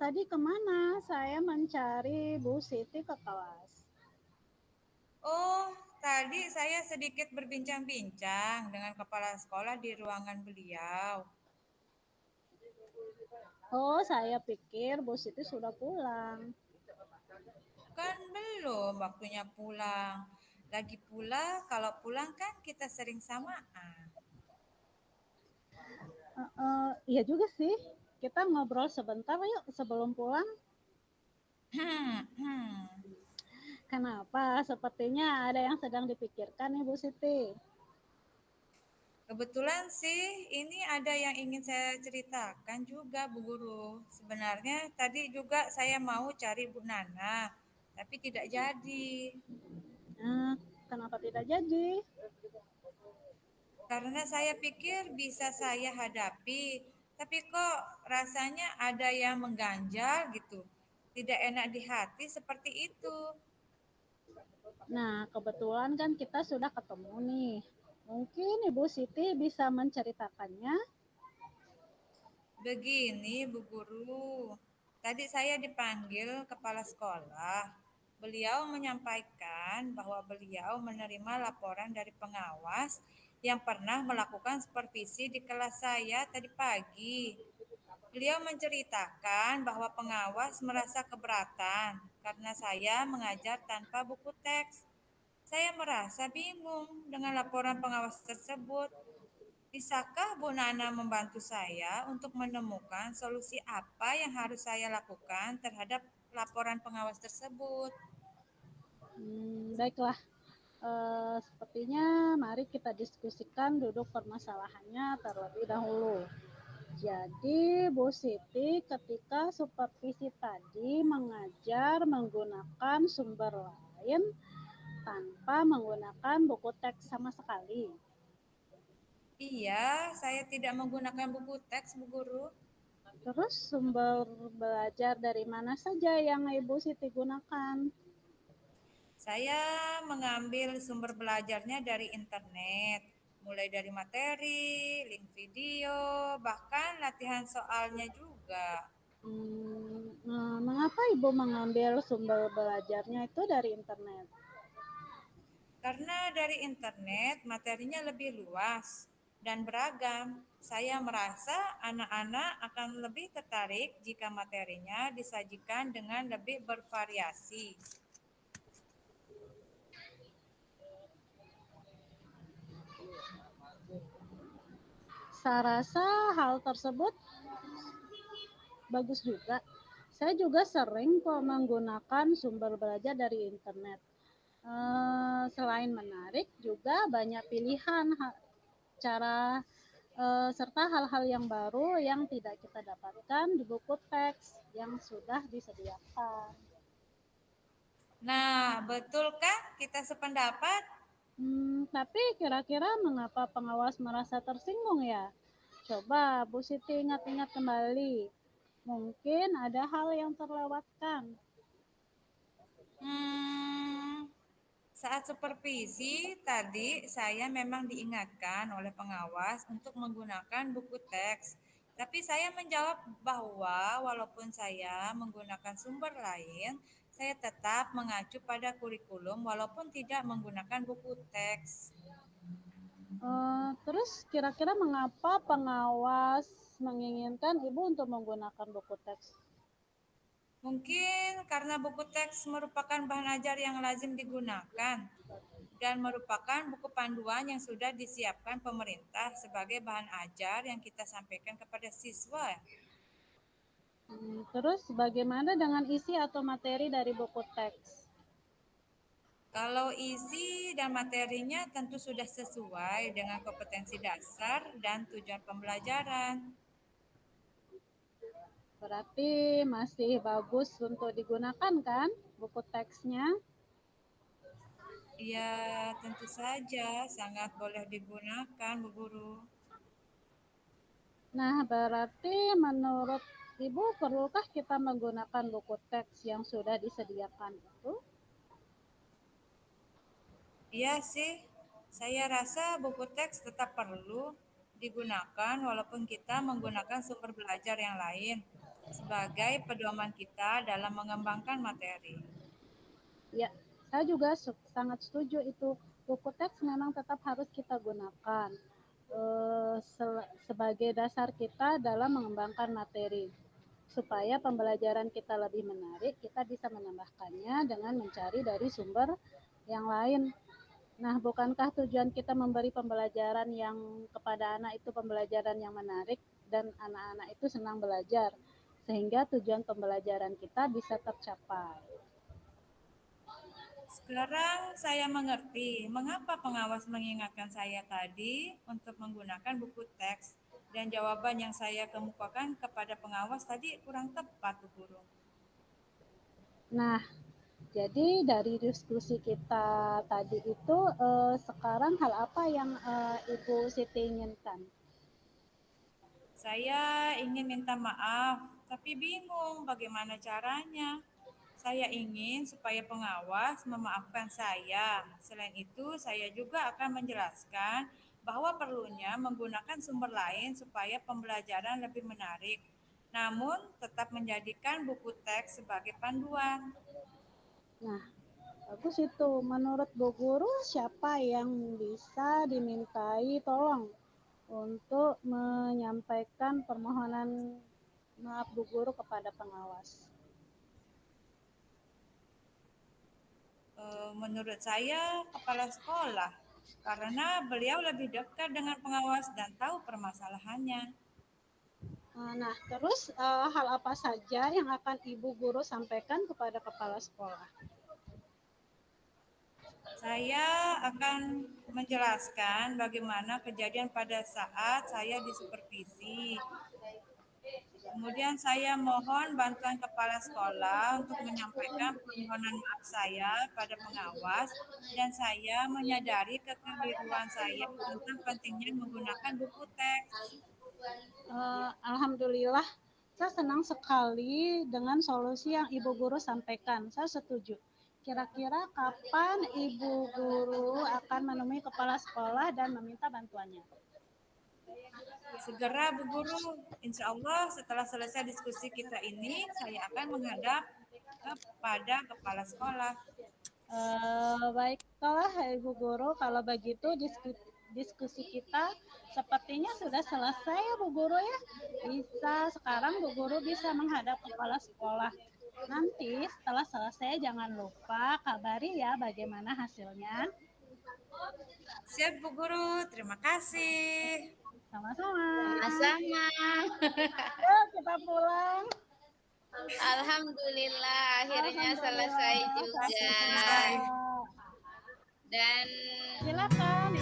tadi kemana? Saya mencari Bu Siti ke kelas. Oh, tadi saya sedikit berbincang-bincang dengan kepala sekolah di ruangan beliau. Oh, saya pikir Bu Siti sudah pulang. Kan belum waktunya pulang. Lagi pula kalau pulang kan kita sering samaan. Iya juga sih. Kita ngobrol sebentar yuk sebelum pulang. Hmm, hmm. Kenapa? Sepertinya ada yang sedang dipikirkan nih Bu Siti. Kebetulan sih ini ada yang ingin saya ceritakan juga Bu Guru. Sebenarnya tadi juga saya mau cari Bu Nana, tapi tidak jadi. Nah, kenapa tidak jadi? Karena saya pikir bisa saya hadapi, tapi kok rasanya ada yang mengganjal gitu. Tidak enak di hati seperti itu. Nah, kebetulan kan kita sudah ketemu nih. Mungkin Ibu Siti bisa menceritakannya. Begini Bu Guru, tadi saya dipanggil kepala sekolah. Beliau menyampaikan bahwa beliau menerima laporan dari pengawas yang pernah melakukan supervisi di kelas saya tadi pagi. Beliau menceritakan bahwa pengawas merasa keberatan karena saya mengajar tanpa buku teks. Saya merasa bingung dengan laporan pengawas tersebut. Bisakah Bu Nana membantu saya untuk menemukan solusi apa yang harus saya lakukan terhadap laporan pengawas tersebut? Baiklah, sepertinya mari kita diskusikan duduk permasalahannya terlebih dahulu. Jadi, Bu Siti ketika supervisi tadi mengajar menggunakan sumber lain tanpa menggunakan buku teks sama sekali. Iya, saya tidak menggunakan buku teks, Bu Guru. Terus sumber belajar dari mana saja yang Ibu Siti gunakan? Saya mengambil sumber belajarnya dari internet, mulai dari materi, link video, bahkan latihan soalnya juga. Mengapa Ibu mengambil sumber belajarnya itu dari internet? Karena dari internet materinya lebih luas dan beragam. Saya merasa anak-anak akan lebih tertarik jika materinya disajikan dengan lebih bervariasi. Saya rasa hal tersebut bagus juga. Saya juga sering kok menggunakan sumber belajar dari internet. Selain menarik, juga banyak pilihan cara serta hal-hal yang baru yang tidak kita dapatkan di buku teks yang sudah disediakan. Nah, betul kan kita sependapat? Tapi kira-kira mengapa pengawas merasa tersinggung ya? Coba Bu Siti ingat-ingat kembali. Mungkin ada hal yang terlewatkan. Hmm, saat supervisi tadi saya memang diingatkan oleh pengawas untuk menggunakan buku teks. Tapi saya menjawab bahwa walaupun saya menggunakan sumber lain, saya tetap mengacu pada kurikulum walaupun tidak menggunakan buku teks. Terus kira-kira mengapa pengawas menginginkan Ibu untuk menggunakan buku teks? Mungkin karena buku teks merupakan bahan ajar yang lazim digunakan dan merupakan buku panduan yang sudah disiapkan pemerintah sebagai bahan ajar yang kita sampaikan kepada siswa. Terus bagaimana dengan isi atau materi dari buku teks? Kalau isi dan materinya tentu sudah sesuai dengan kompetensi dasar dan tujuan pembelajaran. Berarti masih bagus untuk digunakan kan buku teksnya? Ya, tentu saja sangat boleh digunakan, Bu Guru. Nah, berarti menurut Ibu perlukah kita menggunakan buku teks yang sudah disediakan itu? Iya sih, saya rasa buku teks tetap perlu digunakan walaupun kita menggunakan sumber belajar yang lain. sebagai pedoman kita dalam mengembangkan materi. Ya, saya juga sangat setuju itu. Buku teks memang tetap harus kita gunakan sebagai dasar kita dalam mengembangkan materi. Supaya pembelajaran kita lebih menarik, kita bisa menambahkannya dengan mencari dari sumber yang lain. Nah, bukankah tujuan kita memberi pembelajaran yang kepada anak itu pembelajaran yang menarik dan anak-anak itu senang belajar, sehingga tujuan pembelajaran kita bisa tercapai. Sekarang saya mengerti mengapa pengawas mengingatkan saya tadi untuk menggunakan buku teks dan jawaban yang saya kemukakan kepada pengawas tadi kurang tepat, Bu Guru. Nah, jadi dari diskusi kita tadi itu sekarang hal apa yang Ibu Siti inginkan? Saya ingin minta maaf, tapi bingung bagaimana caranya. Saya ingin supaya pengawas memaafkan saya. Selain itu, saya juga akan menjelaskan bahwa perlunya menggunakan sumber lain supaya pembelajaran lebih menarik, namun tetap menjadikan buku teks sebagai panduan. Nah, bagus itu. Menurut Bu Guru, siapa yang bisa dimintai tolong untuk menyampaikan permohonan maaf Bu Guru kepada pengawas? Menurut saya, kepala sekolah, karena beliau lebih dekat dengan pengawas dan tahu permasalahannya. Nah, terus hal apa saja yang akan Ibu Guru sampaikan kepada kepala sekolah? Saya akan menjelaskan bagaimana kejadian pada saat saya disupervisi. Kemudian saya mohon bantuan kepala sekolah untuk menyampaikan permohonan maaf saya pada pengawas dan saya menyadari kekeliruan saya tentang pentingnya menggunakan buku teks. Alhamdulillah, saya senang sekali dengan solusi yang Ibu Guru sampaikan. Saya setuju. Kira-kira kapan Ibu Guru akan menemui kepala sekolah dan meminta bantuannya? Segera Bu Guru, insya Allah setelah selesai diskusi kita ini, saya akan menghadap kepada kepala sekolah. Baiklah Ibu Guru, kalau begitu diskusi kita sepertinya sudah selesai ya Bu Guru ya. Sekarang Bu Guru bisa menghadap kepala sekolah. Nanti setelah selesai jangan lupa kabari ya bagaimana hasilnya. Siap Bu Guru, terima kasih. Sama-sama. Sama-sama. Yuk kita pulang. Alhamdulillah akhirnya selesai Alhamdulillah juga. Selesai. Dan Silakan